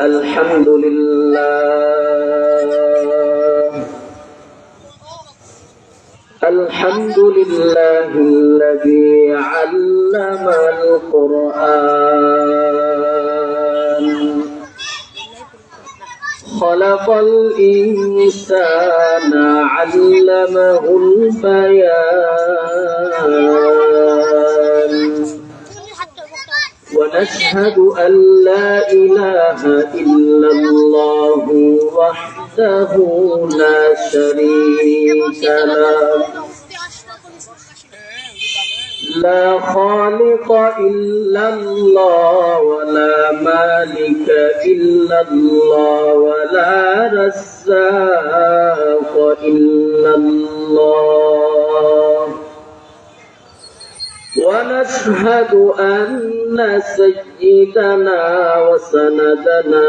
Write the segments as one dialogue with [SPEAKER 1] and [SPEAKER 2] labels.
[SPEAKER 1] الحمد لله الذي علم القرآن خلق الإنسان علمه البيان ونشهد أن لا إله إلا الله وحده لا شريك له لا خالق إلا الله ولا مالك إلا الله ولا رزاق إلا الله ونشهد أن سيدنا وسندنا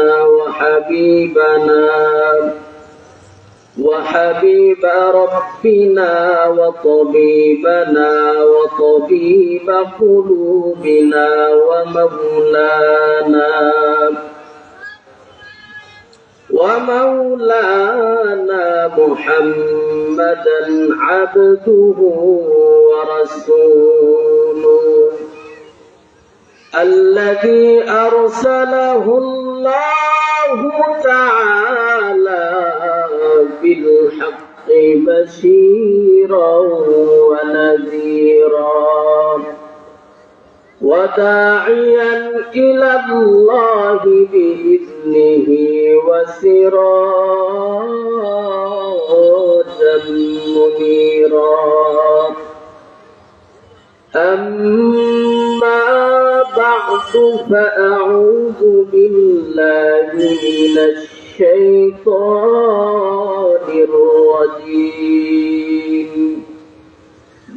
[SPEAKER 1] وحبيب ربنا وطبيبنا وطبيب قلوبنا ومولانا محمدا عبده ورسوله الذي أرسله الله تعالى بالحق بشيرا ونذيرا وداعيا إلى الله بإذنه وسراجا منيرا أما بعد فأعوذ بالله من الشيطان الرجيم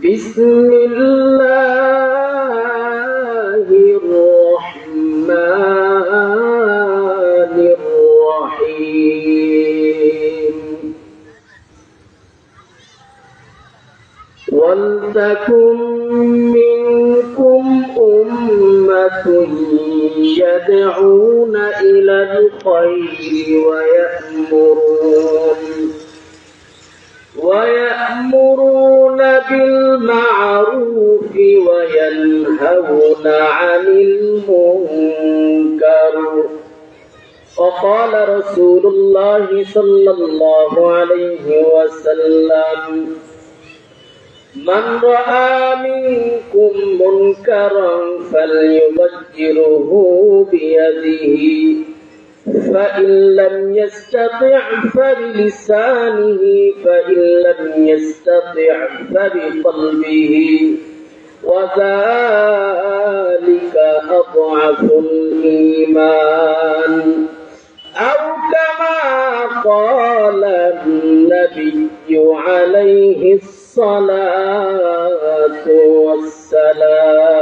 [SPEAKER 1] بسم الله الرحمن الرحيم ولتكن منكم أمة يدعون إلى الخير ويأمرون بالمعروف وينهون عن المنكر وقال رسول الله صلى الله عليه وسلم من رأى منكم منكرا فليغيره بيده فإن لم يستطع فبلسانه فإن لم يستطع فبقلبه وذلك أضعف الإيمان أو كما قال النبي عليه الصلاة والسلام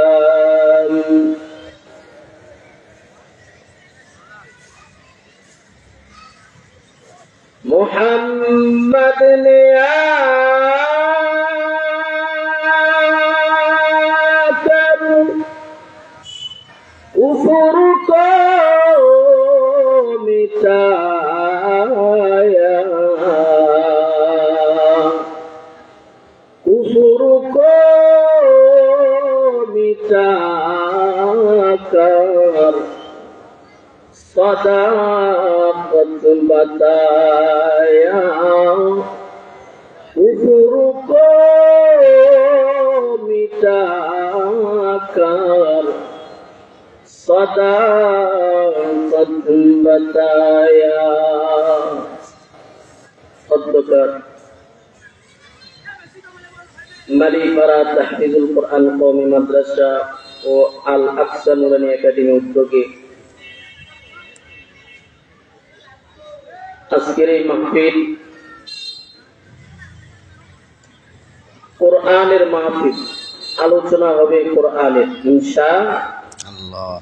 [SPEAKER 1] محمد يا كفر مٹایا کفر کو مٹا کر صداقت بتایا کفر کو مٹا کر صداقت بتایا خطبکر মালিপাড়া তাহফিজুল কোরআন কওমি মাদ্রাসা ও আল আকসা Nurani academy উদ্যোগে আজকের এই মাহফিল কোরআনের মাহফিল, আলোচনা হবে কোরআনের ইনশাআল্লাহ।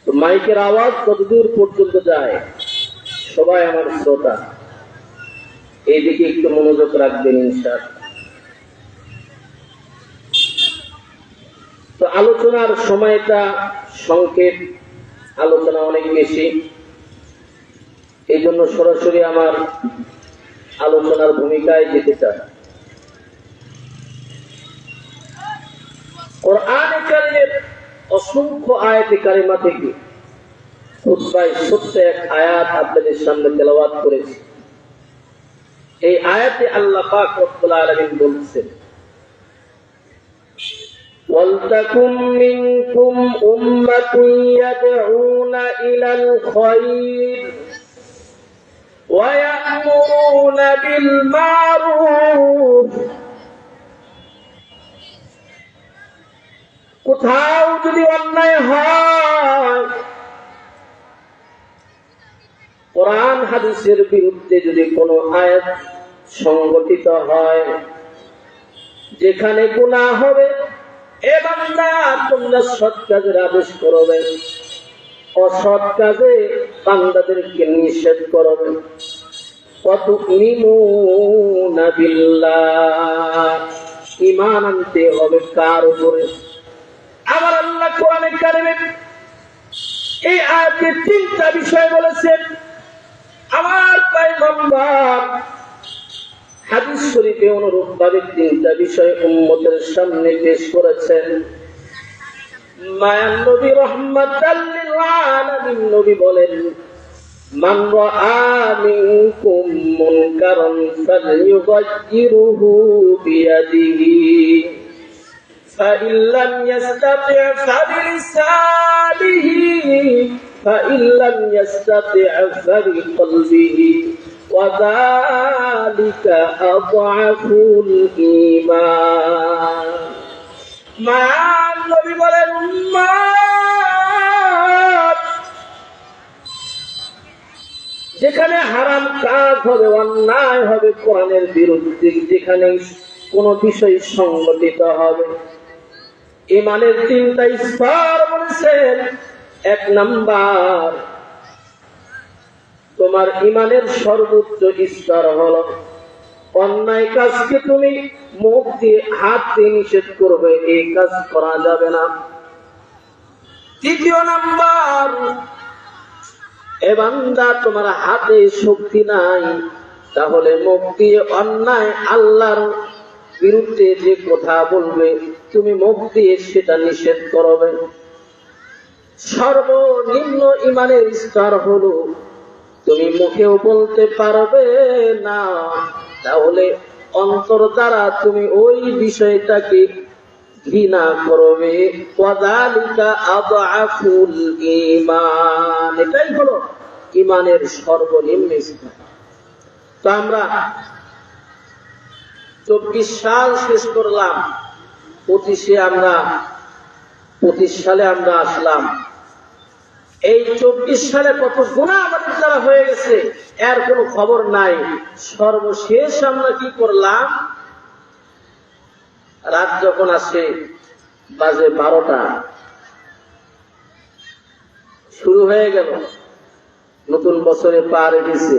[SPEAKER 1] তো মাইকের আওয়াজ কতদূর পর্যন্ত যায় সবাই আমার শ্রোতা, এইদিকে একটু মনোযোগ রাখবেন ইনশাআল্লাহ। তো আলোচনার সময়টা সংক্ষেপ, আলোচনা অনেক বেশি, এই জন্য সরাসরি আমার আলোচনার ভূমিকায় যেতে চাই। কোরআনে কারীমের অসংখ্য আয়াতে কারিমা থেকে খুতবায় ছোট্ট এক আয়াত আপনাদের সামনে তেলাওয়াত করেছি। এই আয়াতে আল্লাহ পাক রব্বুল আলামিন বলছেন, ওয়ালতাকুম মিনকুম উম্মাতুন ইয়াদউনা ইলাল খায়র ওয়া ইয়া'মুরুনা বিল মারুফ। কোথাও যদি অন্যায় হয়, কোরআন হাদিসের বিরুদ্ধে যদি কোনো আয়াত সংগঠিত হয়, যেখানে গুনাহ হবে, এ বান্দা তোমরা সৎ কাজের আদেশ করবে, অসৎ কাজে বান্দাদেরকে নিষেধ করবে। ওয়াতুমিনুনা বিল্লাহ, ঈমান আনতে হবে কার উপরে? আমার আল্লাহ কোরআনে কারিমে এই আয়াতে তিনটা বিষয় বলেছেন। আমার পয়গম্বর হাদিস শরীফে অনুরূপ ভাবে তিনটা বিষয় উম্মতের সামনে পেশ করেছেন। মায়ান নবী রাহমাতাল লিল আলামিন নবী বলেন, মান রাআ মিনকুম মুনকারান ফালইয়ুগাইয়িরহু বিয়াদিহি فإن لم يستطع فبلسانه فإن لم يستطع فبقلبه وذلك أضعف الإيمان। মা নবী বলেন, যেখানে হারাম কাজ হবে, অন্যায় হবে, কোরআনের বিরুদ্ধে যেখানে কোনো বিষয় সংগঠিত হবে, ঈমানের তিনটা স্তর বলেছেন। এক নাম্বার, তোমার ঈমানের সর্বোচ্চ স্তর হলো অন্যায় কাজকে তুমি মুখ দিয়ে, হাত দিয়ে নিষেধ করবে, এই কাজ করা যাবে না। দ্বিতীয় নাম্বার, এ বান্দা তোমার হাতে শক্তি নাই, তাহলে মুখ দিয়ে অন্যায় আল্লাহর বিরুদ্ধে যে কথা বলবে, তুমি মুখ দিয়ে সেটা নিষেধ করবে। সর্বনিম্ন ঈমানের স্তর হলো তুমি মুখেও বলতে পারবে না, তাহলে অন্তর দ্বারা তুমি ওই বিষয়টাকে ঘৃণা করবে। ওয়াযালিকা আযআফুল ঈমান, এটাই হলো ঈমানের সর্বনিম্ন স্তর। তো আমরা 24 সাল শেষ করলাম, 25 সালে আমরা আসলাম। এই 24 সালে কত গুনাহ আমাদের দ্বারা হয়ে গেছে এর কোনো খবর নাই। সর্বশেষ আমরা কি করলাম? রাত যখন আসে, বাজে 12টা, শুরু হয়ে গেল, নতুন বছরে পার গেছে,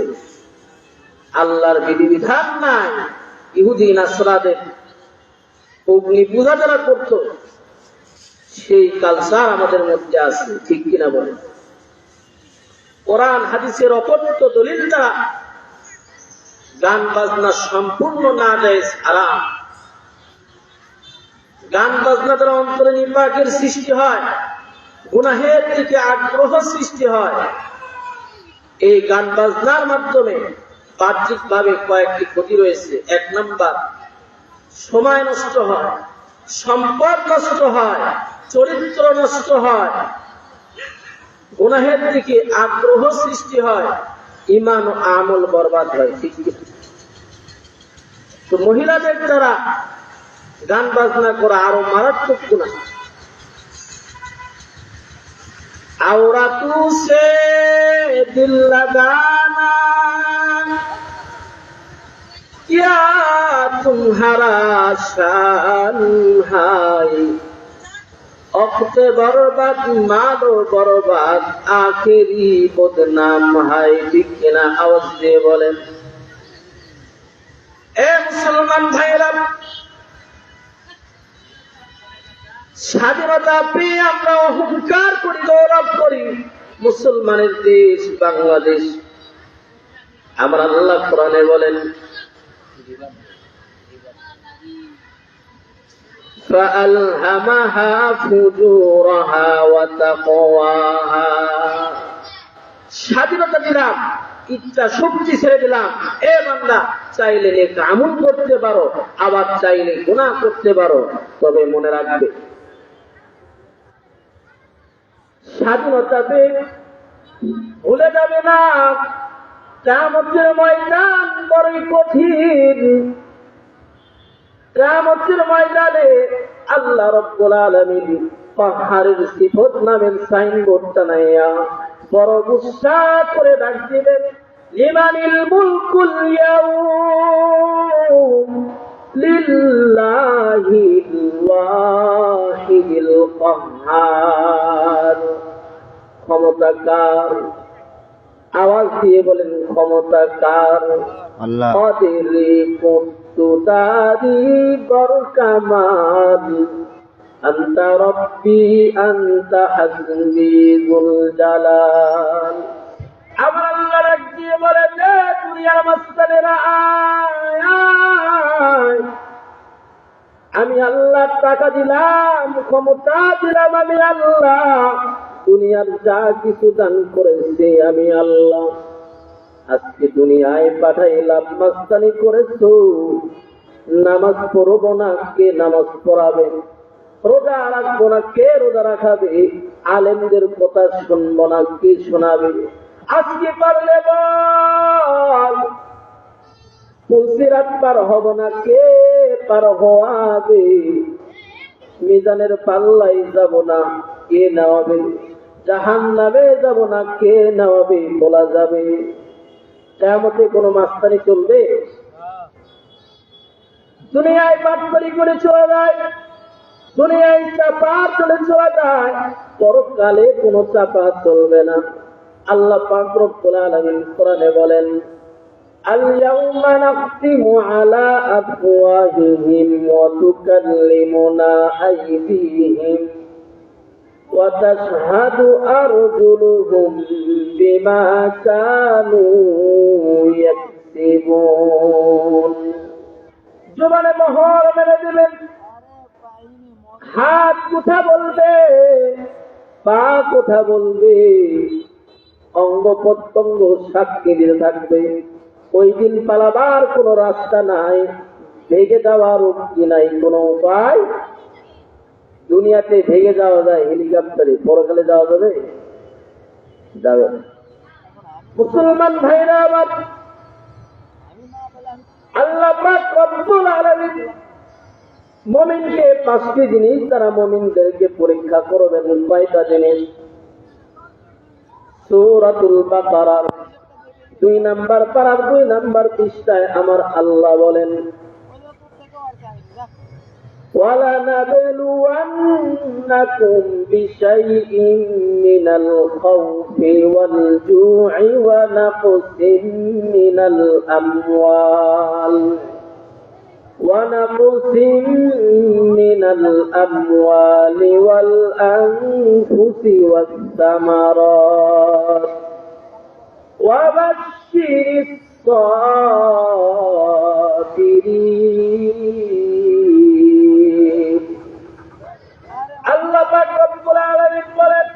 [SPEAKER 1] আল্লাহর বিধিবিধান নাই। ইহুদি নাসরাদের অগ্নি পূজা যারা করত, সেই কালচার আমাদের মধ্যে আছে, ঠিক কিনা বলেন? কোরআন হাদিসের অপত্য দলিল দ্বারা গান বাজনা সম্পূর্ণ না যায়, হারাম। গান বাজনা দ্বারা অন্তরে নিপাকের সৃষ্টি হয়, গুনাহের দিকে আগ্রহ সৃষ্টি হয়। এই গান বাজনার মাধ্যমে বাহ্যিক ভাবে কয়েকটি ক্ষতি রয়েছে। এক নাম্বার, সময় নষ্ট হয়, সম্পদ নষ্ট হয়, চরিত্র নষ্ট হয়, গুনাহের দিকে আগ্রহ সৃষ্টি হয়, ঈমান ও আমল বরবাদ হয়। ঠিক তো মহিলাদের দ্বারা গান বাজনা করা আরো মারাত্মক গুনাহ। আওরাতু সে দিল লাগানা क्या तुम्हारा शान है, अख्ते बर्बाद मालो बर्बाद आखिरी बदनाम है। ठीक किना? आवाज দিয়ে বলেন। এ মুসলমান ভাইরা, স্বাধীনতা পেয়ে আমরা অহংকার করি, গৌরব করি, মুসলমানের দেশ বাংলাদেশ। আমার আল্লাহ কোরআনে বলেন, فَأَلْهَمَهَا فُجُورَهَا وَتَقْوَاهَا। স্বাধীনতা দিলাম, ইচ্ছা শক্তি ছেড়ে দিলাম, এ বান্দা চাইলে নেক আমল করতে পারো, আবার চাইলে গুনাহ করতে পারো, তবে মনে রাখবে স্বাধীনতাতে ভুলে যাবে না কিয়ামতের ময়দান বড়ই কঠিন। কিয়ামতের ময়দানে আল্লাহ রাব্বুল আলামিন পাহাড়ের সিফত নামের সাইনবোর্ড টানাইয়া বড় গুসা করে ডাক দিবেন, লিমানিল মুলকুল ইয়াউম লিল্লাহিল ওয়াহিদিল কাহ্হার। ক্ষমতা কার? আওয়াজ দিয়ে বলেন, ক্ষমতা কার?
[SPEAKER 2] আল্লাহ।
[SPEAKER 1] কাদিরি কুতুদারি বরকামাল, আনতা রব্বি আনতা হাসবি যুল জালাল। আমার আল্লাহ ডাক দিয়ে বলেন, এ দুনিয়ার মাস্তানেরা আয় আয়, আমি আল্লাহ টাকা দিলাম, ক্ষমতা দিলাম আমি আল্লাহ, দুনিয়ার যা কিছু দান করেছে আমি আল্লাহ, আজকে দুনিয়ায় পাঠাইলাম, মাস্তানি করেছো, নামাজ পড়বো না, কে নামাজ পড়াবে? রোজা রাখবো না, কে রোজা রাখাবে? আলেমদের কথা শুনবো না, কে শোনাবে? আজকে পারলে বল, পুলসিরাত পার হব না, কে পার হওয়াবে? মিজানের পাল্লাই যাব না, কে নেওয়াবে? জাহান্নামে যাব না, কে নেওয়াবে? বলা যাবে? কিয়ামতে কোনো মাস্তানি চলবে? দুনিয়ায় বাটপারি করে চলে যায়, দুনিয়ায় চাপা চলে চলে যায়, পরকালে কোনো চাপা চলবে না। আল্লাহ পাক রব্বুল আলামিন কোরআনে বলেন, আল-ইয়াউমা নাখতিমু আলা আফওয়াহিহিম ওয়া তুকাল্লিমুনা আইদিহিম ওয়া তাশহাদু আরজুলুহুম বিমা কানু ইয়াকসিবুন। জবানে মোহর মেরে দিবেন, হাত কথা বলবে, পা কথা বলবে, অঙ্গ প্রত্যঙ্গ সাক্ষী দিতে থাকবে। ওই দিন পালাবার কোনো রাস্তা নাই, ভেগে যাওয়ার উক্তি নাই, কোনো উপায়। দুনিয়াতে ভেগে যাওয়া যায় হেলিকপ্টারে, পরকালে যাওয়া যাবে? যাবে না। মুসলমান ভাইরা আমার, আল্লাহ পাক রব্বুল আলামিন মুমিনকে 5টি জিনিস দ্বারা মুমিনদেরকে পরীক্ষা করবেন। কয়টা জিনিস? সূরাতুল বাকারার 2 নম্বর পারার 2 নম্বর পৃষ্ঠায় আমার আল্লাহ বলেন, وَلَنَبْلُوَنَّكُمْ بِشَيْءٍ مِّنَ الْخَوْفِ وَالْجُوعِ وَنَقْصٍ مِّنَ الْأَمْوَالِ وَالْأَنفُسِ وَالثَّمَرَاتِ وَبَشِّرِ الصَّابِرِينَ। আল্লাহ পাক রব্বুল আলামিন বলেন,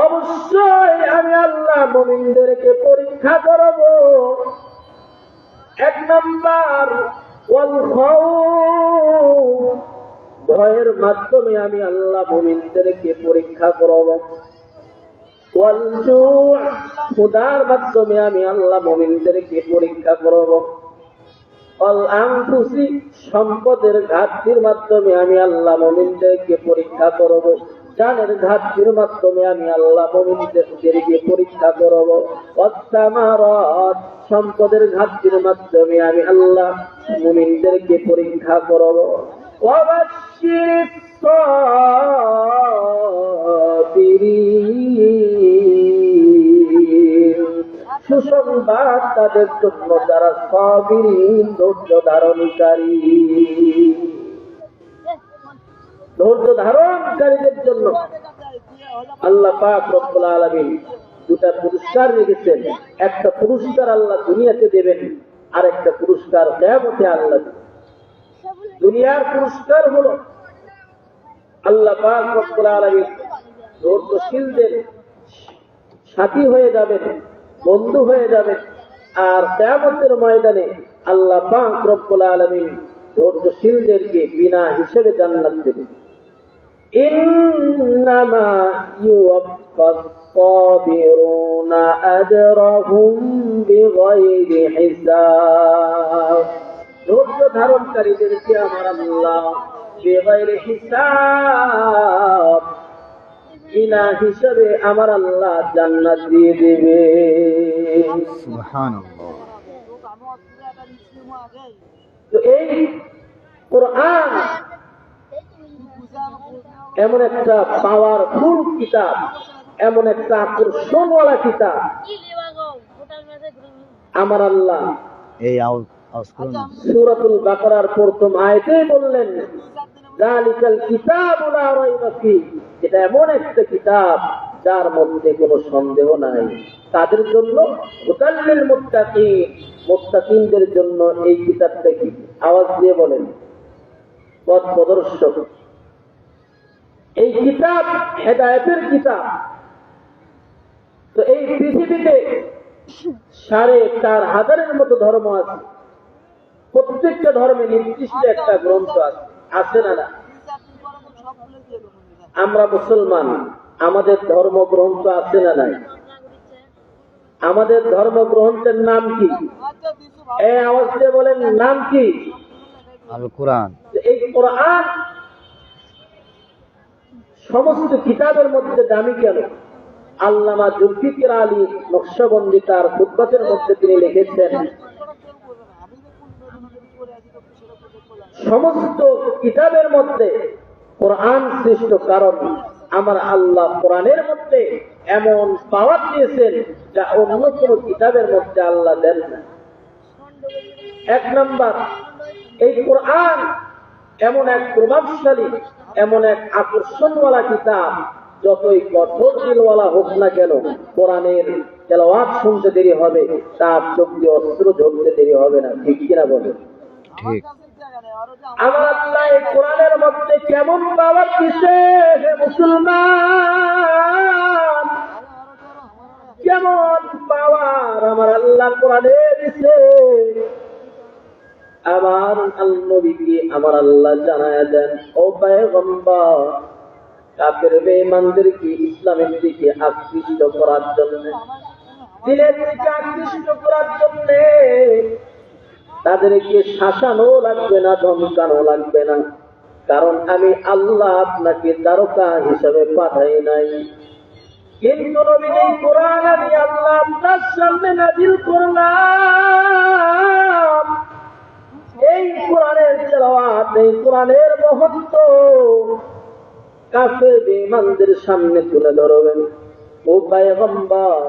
[SPEAKER 1] অবশ্যই আমি আল্লাহ মুমিনদেরকে পরীক্ষা করব। 1 নাম্বার, ওয়াল খাউফ, ভয়ের মাধ্যমে আমি আল্লাহ মুমিনদেরকে পরীক্ষা করব। ওয়াল জু', ক্ষুধার মাধ্যমে আমি আল্লাহ মুমিনদেরকে পরীক্ষা করব। ওয়াল আনফুসি, সম্পদের ঘাটতির মাধ্যমে আমি আল্লাহ মুমিনদেরকে পরীক্ষা করব। জানের ঘাটতির মাধ্যমে আমি আল্লাহ মুমিনদেরকে পরীক্ষা করব। ওয়াসসামারাত, সম্পদের ঘাটতির মাধ্যমে আমি আল্লাহ মুমিনদেরকে পরীক্ষা করব। ওয়াবাশশিরিস সাবিরিন, সুসংবাদ তাদের জন্য যারা সাবিরিন, ধৈর্য ধারণকারী। ধৈর্য ধারণকারীদের জন্য আল্লাহ পাক রব্বুল আলামিন দুটা পুরস্কার রেখেছেন। একটা পুরস্কার আল্লাহ দুনিয়াতে দেবেন, আর একটা পুরস্কার কিয়ামতে আল্লাহ দেবেন। দুনিয়ার পুরস্কার হলো আল্লাহ পাক রব্বুল আলামিন ধৈর্যশীলদের সাথী হয়ে যাবেন, বন্ধু হয়ে যাবেন। আর কিয়ামতের ময়দানে আল্লাহ পাক রব্বুল আলামিন ধৈর্যশীলদেরকে বিনা হিসেবে জান্নাত দেবেন। ইন্নামা ইউওয়াফাস সাবিরুনা আজরাহুম বিগাইরি হিসাব। ধৈর্য ধারণকারীদেরকে আমার আল্লাহ বিগাইরি হিসাব, বিনা হিসাবে আমার আল্লাহ জান্নাত দিয়ে দেবে।
[SPEAKER 2] সুবহানাল্লাহ।
[SPEAKER 1] তো এই কোরআন এমন একটা পাওয়ারফুল কিতাব, এমন একটা আকর্ষণওয়ালা কিতাব। আমার আল্লাহ
[SPEAKER 2] এই আওয়াজ করুন।
[SPEAKER 1] সূরাতুল বাকারার প্রথম আয়াতেই বললেন, যালিকাল কিতাবু লা রাইবা ফীহ, এটা এমন একটা কিতাব যার মধ্যে কোনো সন্দেহ নাই। তাদের জন্য হুদাল লিল মুত্তাকিন, মুত্তাকিনদের জন্য এই কিতাবটা কি? আওয়াজ দিয়ে বলেন, পথ প্রদর্শক। এই কিতাব হেদায়েতের কিতাব। তো এই পৃথিবীতে ৪,৫০০০ মতো ধর্ম আছে। প্রত্যেকটা ধর্মে নির্দিষ্ট একটা গ্রন্থ আছে, আছে না? না, আমরা মুসলমান, আমাদের ধর্মগ্রন্থ আছে না নাই? আমাদের ধর্মগ্রন্থের নাম কি? এই আওয়াজ দিয়ে বলেন, নাম কি?
[SPEAKER 2] আল কোরআন।
[SPEAKER 1] এই কোরআন সমস্ত কিতাবের মধ্যে দামি কেন? আল্লামা জুলফিকার আলী নকশবন্দি তার খুতবাতের মধ্যে তিনি লিখেছেন, সমস্ত কিতাবের মধ্যে কোরআন শ্রেষ্ঠ, কারণ আমার আল্লাহ কোরআনের মধ্যে এমন পাওয়ার দিয়েছেন যা অন্য কোন কিতাবের মধ্যে আল্লাহ দেন না। এক নাম্বার, এই কোরআন এমন এক প্রভাবশালী, এমন এক আকর্ষণওয়ালা কিতাব, যতই কঠোর দিলওয়ালা হোক না কেন, কোরআনের তেলাওয়াত শুনতে দেরি হবে, তার চোখ দিয়ে অস্ত্র ঝরতে দেরি হবে না। ঠিক কিনা বলেন?
[SPEAKER 2] ঠিক।
[SPEAKER 1] আমার আল্লাহ এই কোরআনের মধ্যে কেমন পাওয়ার দিছে হে মুসলমান, কেমন পাওয়ার আমার আল্লাহ কোরআনে দিছে। আমার নবীকে আমার আল্লাহ জানায়া দেন, ও পয়গম্বর, কাফের বেঈমানদেরকে ইসলামের দিকে আকৃষ্ট করার জন্য, দিনের দিকে আকৃষ্ট করার জন্য তাদেরকে শাসানো লাগবে না, ধমকানো লাগবে না, কারণ আমি আল্লাহ আপনাকে তারকা হিসাবে পাঠাই নাই। কিন্তু নবী, এই কোরআন আমি আল্লাহ আপনার সামনে নাযিল করলাম, এই কোরআনের তেলাওয়াত, এই কোরআনের মহত্ব কাফের বেঈমানদের সামনে তুলে ধরবেন। ও পয়গম্বর,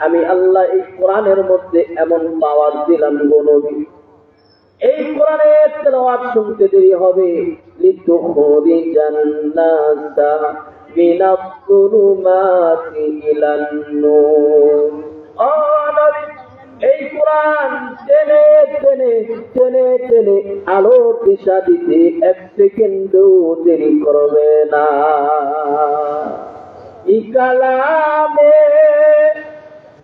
[SPEAKER 1] আমি আল্লাহ এই কোরআনের মধ্যে এমন পাওয়ার দিলাম গো নবী, এই কোরআনের তেলাওয়াত শুনতে দেরি হবে। লিতুখরিজান নাসা মিনাজ যুলুমাতি ইলান নূর। ও নবী, এই কোরআন টেনে টেনে টেনে টেনে আলোর দিশা দিতে এক সেকেন্ডও দেরি করবে না। ই কালামে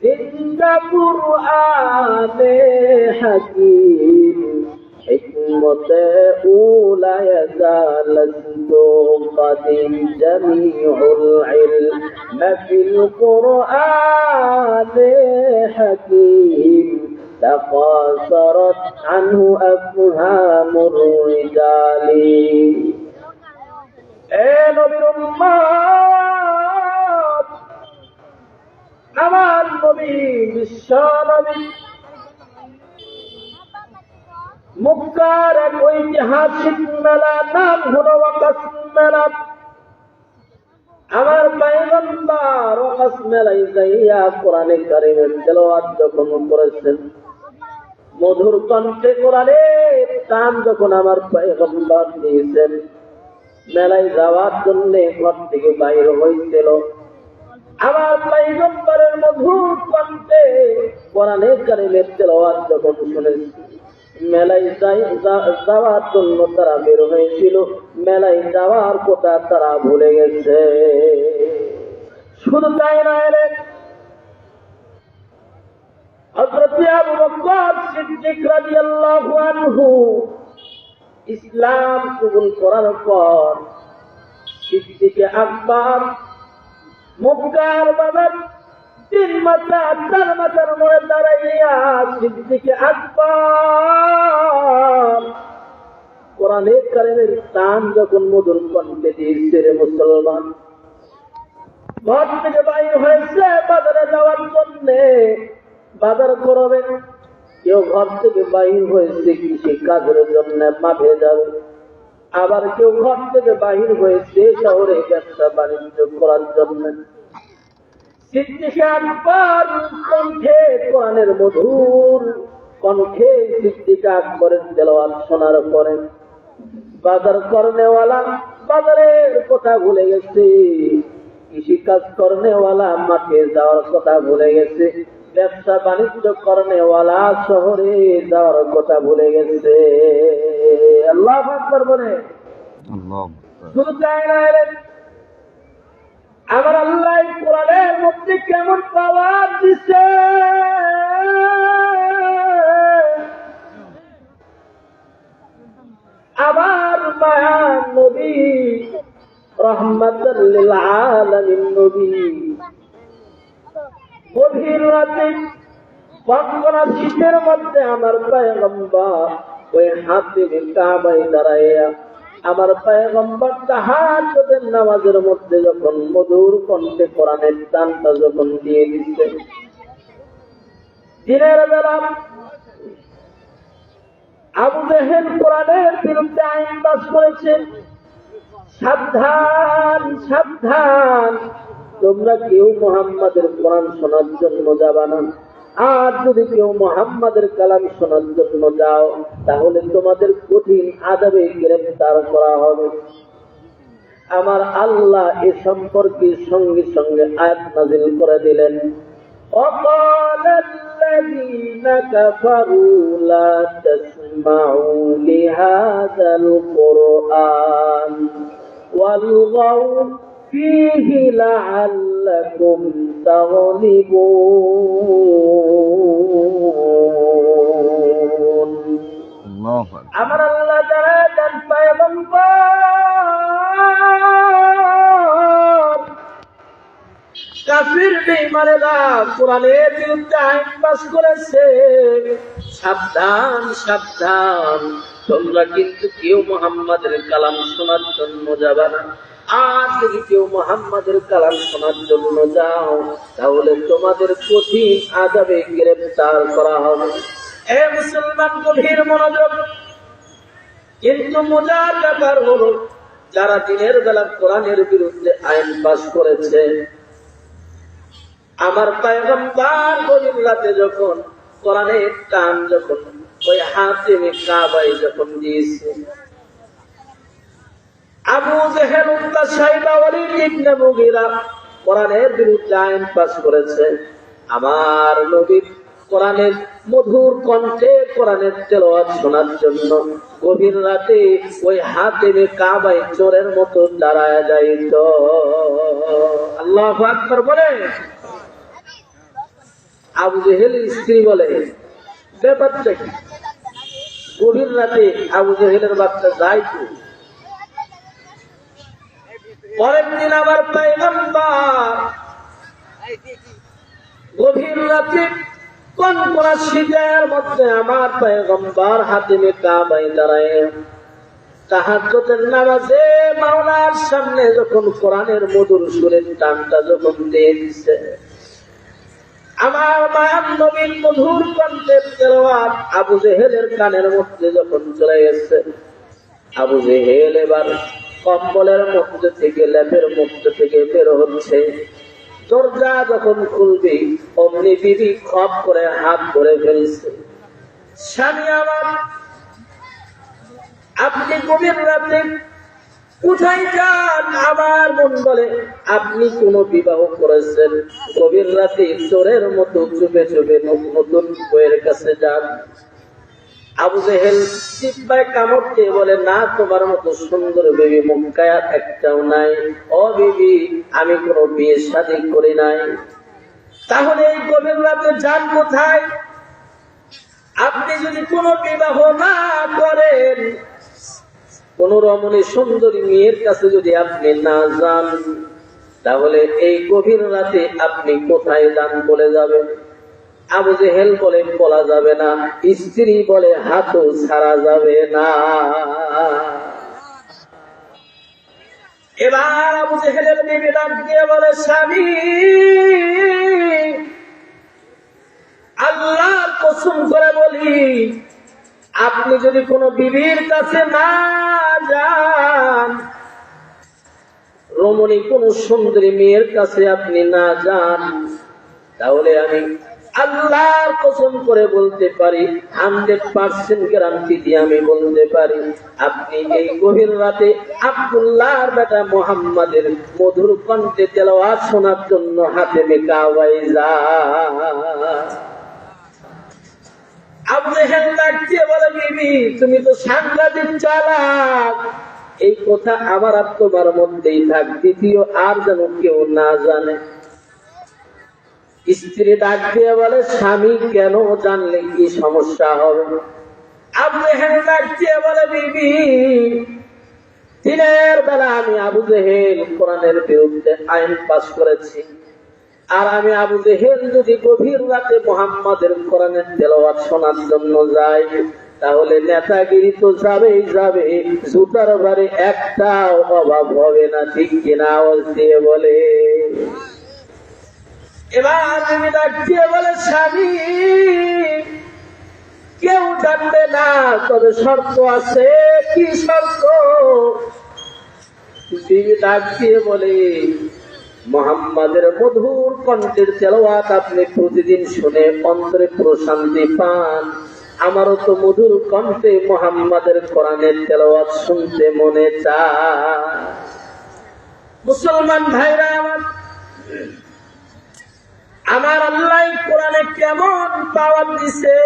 [SPEAKER 1] জিন্দা কুরআনে হাকিম, হিকমতে উলা ইয়াজালতু কাদিম, জামিউল ইলম ফিল কুরআনে হাকিম, তাকাসারাত আনহু আফহামুর রিজালি। এ নবীর উম্মত, আমার নবী, বিশ্ব নবী, মক্কার এক ঐতিহাসিক মেলা, নাম হলো ওয়াকাস মেলা। আমার পয়গম্বর ওয়াকাস মেলায় যাইয়া কোরআনে কারীমের তেলাওয়াত যখন করেছেন, মধুর কণ্ঠে কোরআনের টান যখন আমার পয়গম্বর দিয়েছেন, মেলায় যাওয়ার জন্য ঘর থেকে বাইর হইছিল। আমার পয়গম্বরের মধুর কণ্ঠে কোরআনের কারিমের তেলাওয়াত যখন শুনেছি, মেলায় যাওয়ার জন্য তারা বের হয়েছিল, মেলায় যাওয়ার কথা তারা ভুলে গেছে। শুধু তাই নয় রে, হযরত আবু বকর সিদ্দিক রাদিয়াল্লাহু আনহু ইসলাম কবুল করার পর সিদ্দিকে আকবর মক্কার বাজার 3 মাথা 4 মাথার মোড়ে দাঁড়াইয়া সিদ্দিকে আকবর কোরআনের কারিমের টান যখন মধুর কণ্ঠে দিয়েছে, রে মুসলমান, ঘর থেকে বাইর হয়েছে বাজারে যাওয়ার জন্য, বাজার করবেন। কেউ ঘর থেকে বাহির হয়েছে কৃষি কাজের জন্য, মাঠে যাবে। আবার কেউ ঘর থেকে বাহির হয়েছে শহরে ব্যবসা বাণিজ্য করার জন্য। সিদ্দিকে আকবর কণ্ঠে কোরআনের মধুর কণ্ঠে সিদ্দিকে আকবরের তেলাওয়াত শোনার পরে বাজার করনেওয়ালা বাজারের কথা ভুলে গেছে, কৃষি কাজ করনেওয়ালা মাঠে যাওয়ার কথা ভুলে গেছে, ব্যবসা বাণিজ্য করনেওয়ালা শহরে যাওয়ার কথা ভুলে গেছে। আল্লাহু আকবার বলে। শুধু তাই নয় রে, আমার আল্লাহ কোরআনের মধ্যে কেমন পাওয়ার দিছে, আমার মায়ার নবী রহমাতাল লিল আলামিন নবী গভীর রাতে কনকনা শীতের মধ্যে আমার পয়গম্বর ওই হাতিমে কাবায় দাঁড়াইয়া আমার পয়গম্বর তাহাজ্জুদের নামাজের মধ্যে যখন মধুর কণ্ঠে কোরআনের টানটা যখন দিয়ে দিচ্ছে, দিনের বেলা আবু জেহেল কোরআনের বিরুদ্ধে আইন পাস করেছে, সাবধান সাবধান, তোমরা কেউ মুহাম্মাদের কোরআন শোনার জন্য যাবা না। আর যদি কেউ মুহাম্মাদের কালাম শোনার জন্য যাও, তাহলে তোমাদের কঠিন আযাবে গ্রেফতার করা হবে। আমার আল্লাহ এ সম্পর্কে সঙ্গে সঙ্গে আয়াত নাযিল করে দিলেন, وقال الذين كفروا لا تسمعوا لهذا القرآن والغوا فيه لعلكم تغلبون। আমার আল্লাহ জানেন পয়গম্বর কাফির বেঈমানেরা কোরআনের বিরুদ্ধে আইন পাস করেছে, সাবধান সাবধান, তোমরা কিন্তু কেউ মুহাম্মাদের কালাম শোনার জন্য যাবে না। আর যদি কেউ মুহাম্মাদের কালাম শোনার জন্য যাও, তাহলে তোমাদের কঠিন আযাবে গ্রেফতার করা হবে। এ মুসলমান, গভীর মনোযোগ। কিন্তু মজার ব্যাপার হলো, যারা দিনের বেলা কোরআনের বিরুদ্ধে আইন পাস করেছে, আমার পয়গম্বর গভীর রাতে যখন কোরআনের টান যখন ওই হাতিমে কাবায় যখন দিয়েছে, আবু জেহেল, উতবা, শাইবা, ওয়ালিদ ইবনে মুগীরা কোরআনের বিরুদ্ধে আইন পাস করেছে। আমার নবী কোরআনের মধুর কণ্ঠে কোরআনের তেলাওয়াত শোনার জন্য গভীর রাতে ওই হাতিমে কাবায় চোরের মতো দাঁড়ায় যাইত। আল্লাহু আকবার বলে। আবু জেহেলের স্ত্রী বলে, ব্যাপারটা কি? গভীর রাতে আবু জেহেলের বাচ্চা যাইতো। পরের দিন আবার পয়গম্বর গভীর রাতে কনকনা শীতের মধ্যে আমার পয়গম্বর হাতিমে কাবায় দাঁড়ায় তাহাজ্জুদের নামাজে মাওলার সামনে যখন কোরআনের মধুর সুরের টানটা যখন দিয়ে দিচ্ছে, আমার মায়ার নবীর মধুর কণ্ঠের তেলাওয়াত আবু জেহেলের কানের মধ্যে যখন চলে গেছে, আবু জেহেল এবার কম্বলের মধ্যে থেকে লেপের মধ্যে থেকে বের হচ্ছে। দরজা যখন খুলবি অমনি বিবি খপ করে হাত ধরে ফেলছে, স্বামী আমার, আপনি গভীর রাতে কোথায় যান? আমার মন বলে আপনি কোন বিবাহ করেছেন, গভীর রাতে চোরের মতো চুপে চুপে নতুন বইয়ের কাছে যান। আবু জেহেল জিহ্বায় কামড় দিয়ে বলে, না, তোমার মতো সুন্দর বিবি মক্কায় একটাও নাই। ও বিবি, আমি কোন বিয়ে শাদী করি নাই। তাহলে এই গভীর রাতে যান কোথায়? আপনি যদি কোনো বিবাহ না করেন, কোন রমণী সুন্দরী মেয়ের কাছে যদি আপনি না যান, তাহলে এই গভীর রাতে আপনি কোথায় যান বলে যাবেন? আবু জেহেল বলে, বলা যাবে না। স্ত্রী বলে, হাতও ছাড়া যাবে না। এবার আবু জেহেলের বিবি ডাক দিয়ে বলে, স্বামী, আল্লাহর কসম করে বলি, আপনি যদি কোনো বিবির কাছে না যান, রমণী কোন সুন্দরী মেয়ের কাছে আপনি না যান, তাহলে আমি আল্লাহর কসম করে বলতে পারি, 100% গ্যারান্টি দিয়ে আমি বলতে পারি, আপনি এই গভীর রাতে আব্দুল্লাহর বেটা মুহাম্মাদের মধুর কণ্ঠে তেলাওয়াত শোনার জন্য হাতেমে কাবায় যান। আবু জেহেল ডাক দিয়ে বলে, বিবি, তুমি তো সাংঘাতিক চালাক। এই কথা আমার আর তোমার মধ্যেই থাক, দ্বিতীয় আর যেন কেউ না জানে। স্ত্রী ডাক দিয়ে বলে, স্বামী, কেন জানলে কি সমস্যা হবে? আবু জেহেল ডাক দিয়ে বলে, বিবি, দিনের বেলা আমি আবু জেহেল কোরআনের বিরুদ্ধে আইন পাস করেছি, আর আমি আবু জেহেল যদি গভীর রাতে মুহাম্মাদের কোরআনের তেলাওয়াত শোনার জন্য যাই, তাহলে নেতাগিরি তো যাবেই যাবে, জুতার বাড়ি একটাও অভাব হবে না। ঠিক কিনা? আওয়াজ দিয়ে বলে। এবার আমি ডাক দিয়ে বলে, স্বামী, কেউ জানবে না, তবে শর্ত আছে। কি শর্ত? বিবি ডাক দিয়ে বলে, মুহাম্মাদের মধুর কণ্ঠের তেলাওয়াত আপনি প্রতিদিন শুনে অন্তরে প্রশান্তি পান, আমারও তো মধুর কণ্ঠে মুহাম্মাদের কোরআনের তেলাওয়াত শুনতে মনে চায়। মুসলমান ভাইরা আমার আল্লাহ কোরআনে কেমন পাওয়ার দিছে।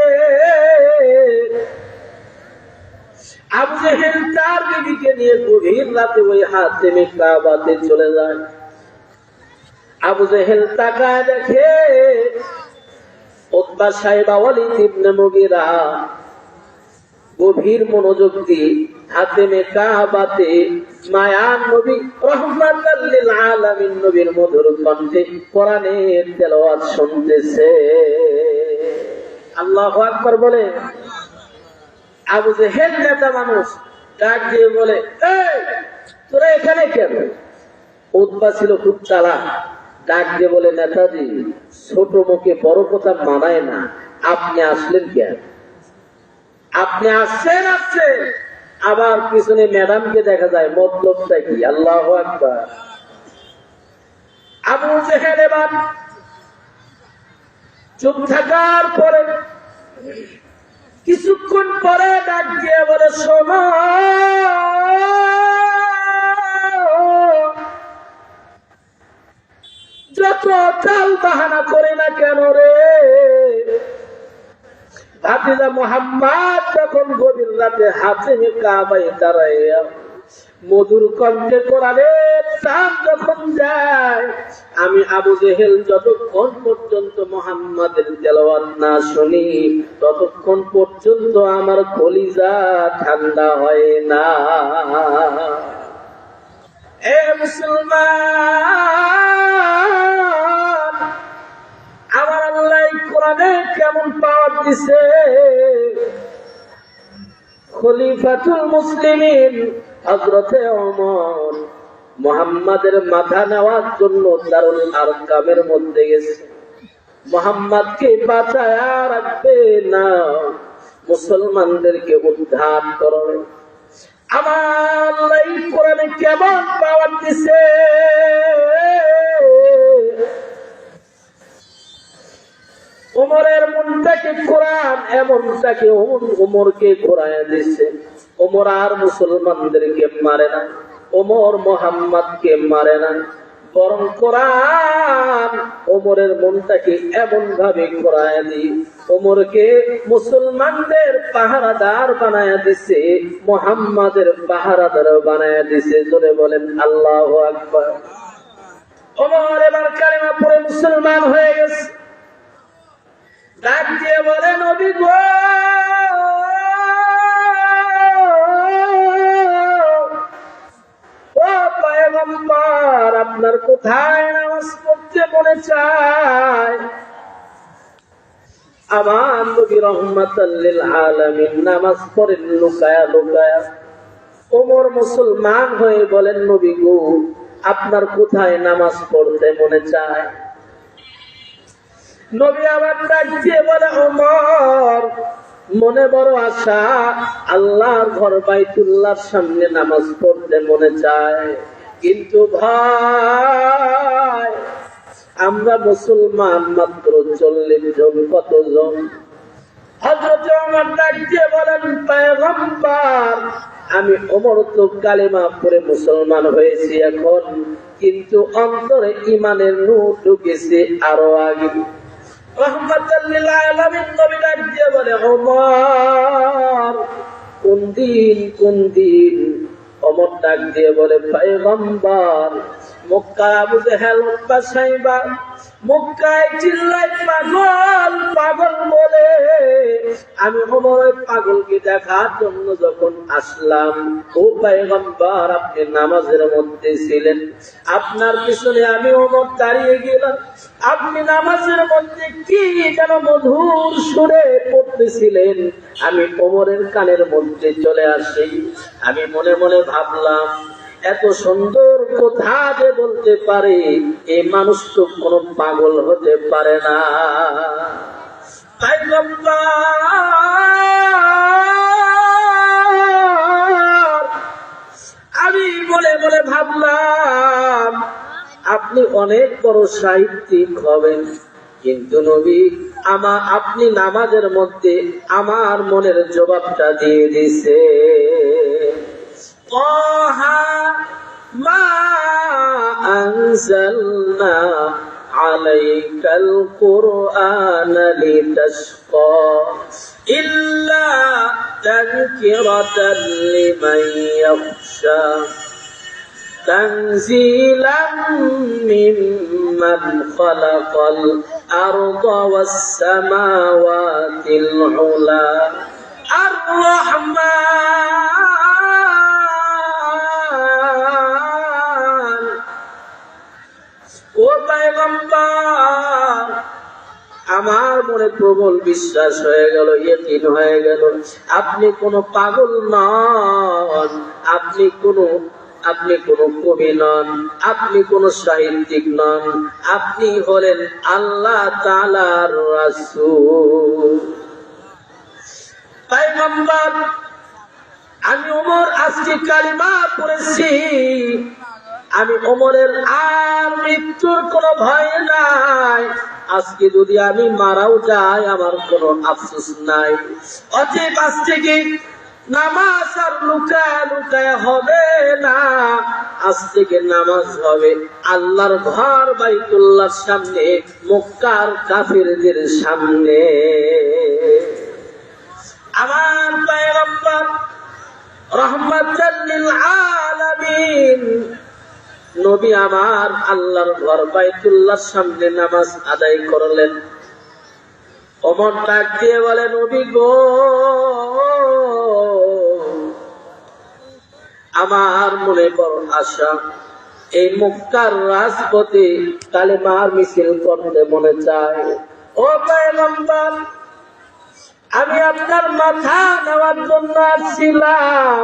[SPEAKER 1] আবু জেহেল তার বিবিকে নিয়ে গভীর রাতে ওই হাতেমে কাবাতে চলে যায়। আবু জেহেল তাকায় দেখে উতবা সাহেব ওয়ালিদ ইবনে মুগীরা গভীর মনোযোগ দিয়ে হাতেমে কাবাতে মায়ার নবী রাহমাতাল লিল আলামিন নবীর মধুর কণ্ঠে কোরআনের তেলাওয়াত শুনতেছে। আল্লাহু আকবার বলে। আবু জেহেল নেতা মানুষ ডাক দিয়ে বলে, এই তোরা এখানে কেন? উতবা ছিল খুব চালাক, ডাক দিয়ে বলে, নেতাজি, ছোট মুখে বড় কথা মানায় না, আপনি আসলেন কেন? আপনি আসছেন আবার পিছনে ম্যাডামকে দেখা যায়, মতলবটা কি? আল্লাহু আকবার। আবু জেহেল এবার চুপ থাকার পরে কিছুক্ষণ পরে ডাক দিয়ে বলে, শোনো, যত চাল বাহানা করে না কেন রে, ভাতিজা মুহাম্মদ যখন গভীর রাতে হাতেমে কাবায় দাঁড়াইয়া মধুর কণ্ঠে কোরআনের টান যখন যায়, আমি আবু জেহেল যতক্ষণ পর্যন্ত মুহাম্মাদের তেলাওয়াত না শুনি, ততক্ষণ পর্যন্ত আমার কলিজা ঠান্ডা হয় না। এ মুসলমান, আমার আল্লাহ কোরআনে কেমন পাওয়ার দিছে। খলিফাতুল মুসলিমিন হযরতে ওমর মুহাম্মাদের মাথা নেওয়ার জন্য দারুল আরকামের মধ্যে গেছে। মুহাম্মাদকে বাঁচায়া রাখবে না, মুসলমানদেরকে উদ্ধার করো। আমার আল্লাহ কোরআনে কেমন পাওয়ার দিছে। ওমরের মনটাকে কোরআন এমনটাকে ওমরকে ঘোরায় দিচ্ছে। ওমর আর মুসলমানদেরকে মারে না, ওমর মোহাম্মদকে মারে না, বরং কোরআন ওমরের মনটাকে এমন ভাবে করায় দিয়ে ওমরকে মুসলমানদের পাহারাদার বানায়া দিছে, মুহাম্মাদের পাহারাদার বানায়া দিছে। জোরে বলেন আল্লাহু আকবার। ওমর এবার কালিমা পড়ে মুসলমান হয়ে গেছে। ডাক দিয়ে বলে, নবী গো, ও পয়গম্বর, আপনার কোথায় নামাজ পড়তে মনে চায়? আমার নবী রহমাতাল লিল আলামিন নামাজ পড়েন লুকায়া লুকায়া। ওমর মুসলমান হয়ে বলেন, নবী গো, আপনার কোথায় নামাজ পড়তে মনে চায়? নবী আবার ডাক দিয়ে বলে, ওমর, মনে বড় আশা, আল্লাহর ঘর বাইতুল্লাহর সামনে নামাজ পড়তে মনে চায়, কিন্তু ভাই আমরা মুসলমান মাত্র 40 জন। কতজন? হযরত ওমর ডাক দিয়ে বলেন, পয়গম্বর, আমি ওমর তো কালেমা পড়ে মুসলমান হয়েছি এখন, কিন্তু অন্তরে ঈমানের নূর ঢুকেছে আরো আগে। রহমাতাল লিল আলামিন নবী ডাক দিয়ে বলে, ওমর, কোন দিন? ওমর ডাক দিয়ে বলে, পয়গম্বর, মক্কা আবু জেহেল উতবা সাইবা মক্কায় চিল্লায় পাগল পাগল বলে। আমি ওমর ওই পাগলকে দেখার জন্য যখন আসলাম, ও পয়গম্বর, আপনি নামাজের মধ্যে ছিলেন, আপনার পিছনে আমি ওমর দাঁড়িয়ে গেলাম, আপনি নামাজের মধ্যে কি যেন মধুর সুরে পড়তেছিলেন, আমি ওমরের কানের মধ্যে চলে আসি। আমি মনে মনে ভাবলাম, এত সুন্দর কথা যে বলতে পারে, এই মানুষ তো কোনো পাগল হতে পারে না। আমি মনে মনে ভাবলাম, আপনি অনেক বড় সাহিত্যিক হবেন, কিন্তু নবী, আপনি নামাজের মধ্যে আমার মনের জবাবটা দিয়ে দিছে। মা আনজালনা আলাইকাল কুরআনা লিতাশকা ইল্লা তাযকিরাতাল লিমান ইয়াখশা তানজিলাম মিম্মান খালাকাল আরদা ওয়াস সামাওয়াতিল উলা আর রহমান। ও পয়গম্বর, আমার মনে প্রবল বিশ্বাস হয়ে গেল, ইয়কিন হয়ে গেল, আপনি কোনো পাগল নন, আপনি কোনো কবি নন, আপনি কোনো সাহিত্যিক নন, আপনি হলেন আল্লাহ তাআলার রাসূল। পয়গম্বর, আমি ওমর আজকে কালিমা পড়েছি, আমি ওমরের আর মৃত্যুর কোনো ভয় নাই। আজকে যদি আমি মারাও যাই, আমার কোনো আফসোস নাই। অতএব আজ থেকে নামাজ আর লুকায় লুকায় হবে না, আজ থেকে নামাজ হবে আল্লাহর ঘর বাইতুল্লাহর সামনে, মক্কার কাফিরদের সামনে। আমার পয়গম্বর রহমাতাল লিল আলামিন নবী আমার আল্লাহর ঘর বাইতুল্লাহর সামনে নামাজ আদায় করলেন। ওমর ডাক দিয়ে বলে, নবী গো, আমার মনে বড় আশা, এই মক্কার রাজপথে কালেমার মিছিল করতে মনে চায়। ও পয়গম্বর, আমি আপনার মাথা নেওয়ার জন্য আসছিলাম,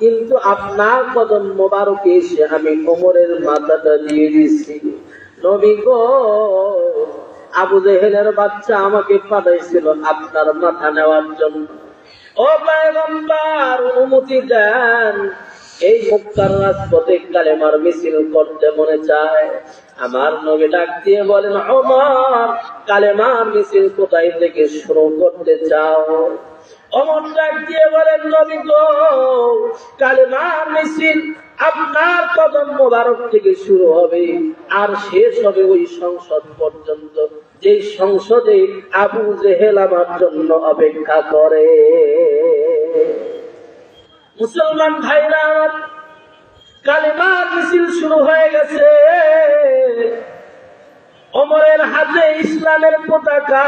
[SPEAKER 1] কিন্তু আপনার কদম মোবারকে এসে আমি ওমরের মাথাটা দিয়ে দিচ্ছি। নবী গো, আবু জেহেলের বাচ্চা আমাকে পাঠাইছিল আপনার মাথা নেওয়ার জন্য। ও পয়গম্বর, অনুমতি দেন, এই মক্কার রাজপথে কালেমার মিছিল করতে মনে চায়। আমার নবী ডাক দিয়ে বলেন, ওমর, কালেমার মিছিল কোথায় থেকে শুরু করতে চাও? ওমর ডাক দিয়ে বলেন, নবী গো, কালেমার মিছিল আপনার কদম মোবারক থেকে শুরু হবে আর শেষ হবে ওই সংসদ পর্যন্ত, যে সংসদে আবু জেহেল আমার জন্য অপেক্ষা করে। মুসলমান ভাইরা আমার, কালেমার মিছিল শুরু হয়ে গেছে। ওমরের হাতে ইসলামের পতাকা।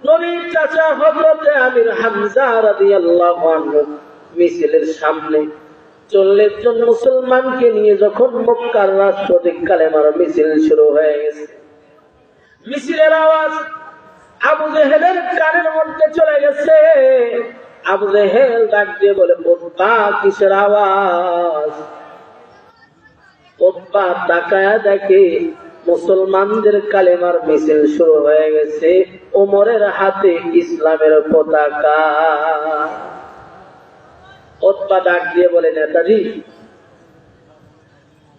[SPEAKER 1] নবীর চাচা হযরতে আমির হামজা রাদিয়াল্লাহু আনহু মিছিলের সামনে 40 জন মুসলমানকে নিয়ে যখন মক্কার রাষ্ট্রপতি কালেমার মিছিল শুরু হয়ে গেছে, মিছিলের আওয়াজ আবু জেহেলের কানের মধ্যে চলে গেছে। আবু জেহেল ডাক দিয়ে বলে, উতবা, কিসের আওয়াজ? উতবা তাকায়া দেখে মুসলমানদের কালেমার মিছিল শুরু হয়ে গেছে, ওমরের হাতে ইসলামের পতাকা। উতবা ডাক দিয়ে বলে, নেতাজি,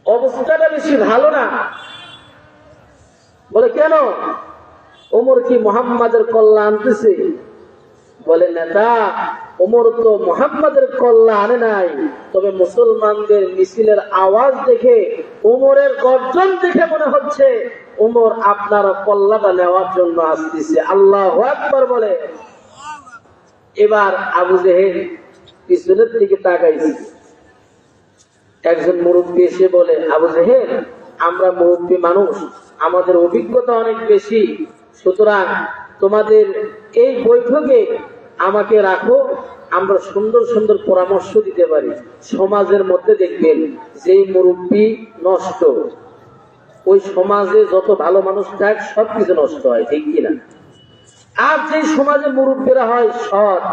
[SPEAKER 1] অবস্থাটা বেশি ভালো না। বলে, কেন? ওমর কি মুহাম্মাদের কল্যাণ আনতেছে? বলে, নেতা, ওমর তো মুহাম্মাদের কল্যাণ আনে নাই, তবে মুসলমানদের মিছিলের আওয়াজ দেখে, ওমরের গর্জন দেখে মনে হচ্ছে ওমর আপনার কল্যাণটা নেওয়ার জন্য আসতেছে। আল্লাহু আকবার বলে। এবার আবু জেহেল পিছনের দিকে তাকাইছে। একজন মুরব্বী এসে বলে, আবু জেহেল, আমরা মুরব্বী মানুষ, আমাদের অভিজ্ঞতা অনেক বেশি, সুতরাং তোমাদের এই বৈঠকে আমাকে রাখো, আমরা সুন্দর সুন্দর পরামর্শ দিতে পারি। সমাজের মধ্যে দেখবেন যেই মুরব্বী নষ্ট, ওই সমাজে যত ভালো মানুষ থাকে সবকিছু নষ্ট হয়, ঠিক কিনা? আর যে সমাজে মুরব্বীরা হয় সৎ,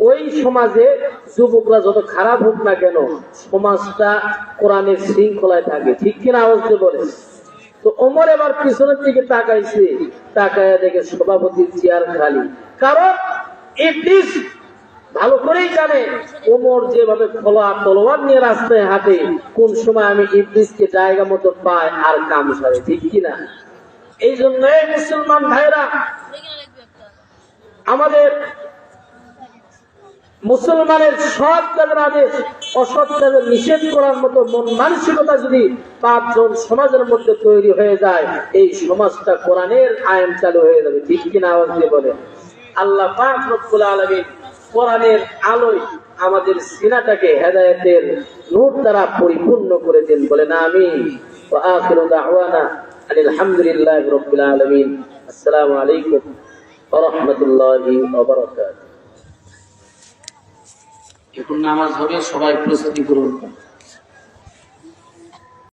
[SPEAKER 1] ওই সমাজে যুবকরা যত খারাপ হোক না কেন, সমাজটা কোরআনের শৃঙ্খলায় থাকে, ঠিক কিনা? আওয়াজ দিয়ে বলে। তো ওমর এবার পিছনের দিকে তাকাইছে, তাকায়া দেখে সভাপতির চেয়ার খালি। কারণ ইবলিস ভালো করেই জানে ওমর যেভাবে খোলা তলোয়ার নিয়ে রাস্তায় হাঁটে, কোন সময় আমি ইবলিসকে জায়গা মতো পাই আর কাম সারে, ঠিক কিনা? এই জন্য মুসলমান ভাইরা, আমাদের মুসলমানের সৎ কাজের আদেশ, অসৎ কাজের নিষেধ করার মতো মন মানসিকতা যদি 5 জন সমাজের মধ্যে তৈরি হয়ে যায়, এই সমাজটা কোরআনের আইন চালু হয়ে যাবে, ঠিক কিনা? আওয়াজ দিয়ে বলে। আল্লাহ পাক রব্বুল আলামিন কোরআনের আলোয় আমাদের সিনাটাকে হেদায়েতের নূর দ্বারা পরিপূর্ণ করে দেন, বলেন আমিন। ওয়া আখিরু দাওয়ানা আলহামদুলিল্লাহি রাব্বিল আলামিন। আসসালামু আলাইকুম ওয়া রাহমাতুল্লাহি ওয়া বারাকাতুহু। এখন নামাজ হবে, সবাই প্রস্তুতি করুন।